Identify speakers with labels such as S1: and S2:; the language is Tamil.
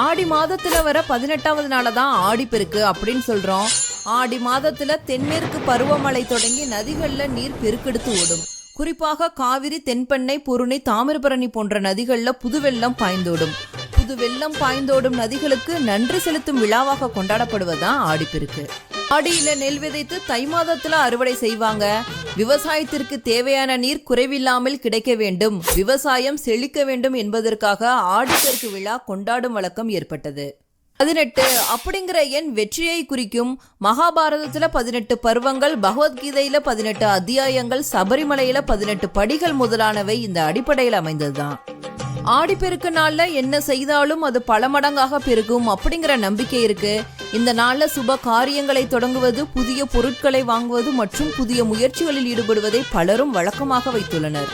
S1: ஆடி மாதத்துல வர 18வது நாள தான் ஆடிப்பெருக்கு அப்படின்னு சொல்றோம். ஆடி மாதத்துல தென்மேற்கு பருவமழை தொடங்கி நதிகள்ல நீர் பெருக்கெடுத்து ஓடும். குறிப்பாக காவிரி, தென்பெண்ணை, பொருணை, தாமிரபரணி போன்ற நதிகள்ல புதுவெள்ளம் பாய்ந்தோடும். புதுவெள்ளம் பாய்ந்தோடும் நதிகளுக்கு நன்றி செலுத்தும் விழாவாக கொண்டாடப்படுவதுதான் ஆடிப்பெருக்கு. ஆடியில நெல் விதைத்து தை மாதத்துல அறுவடை செய்வாங்க. விவசாயத்திற்கு தேவையான நீர் குறைவில்லாமல் கிடைக்க வேண்டும், விவசாயம் செழிக்க வேண்டும் என்பதற்காக ஆடிப்பெருக்கு விழா கொண்டாடும் வழக்கம் ஏற்பட்டது. 18 அப்படிங்கிற எண் வெற்றியை குறிக்கும். மகாபாரதத்துல 18 பருவங்கள், பகவத்கீதையில 18 அத்தியாயங்கள், சபரிமலையில 18 படிகள் முதலானவை இந்த அடிப்படையில் அமைந்ததுதான். ஆடிப்பெருக்கு நாள்ல என்ன செய்தாலும் அது பல மடங்காக பெருகும் அப்படிங்கிற நம்பிக்கை இருக்கு. இந்த நாள்ல சுப காரியங்களை தொடங்குவது, புதிய பொருட்களை வாங்குவது மற்றும் புதிய முயற்சிகளில் ஈடுபடுவதை பலரும் வழக்கமாக வைத்துள்ளனர்.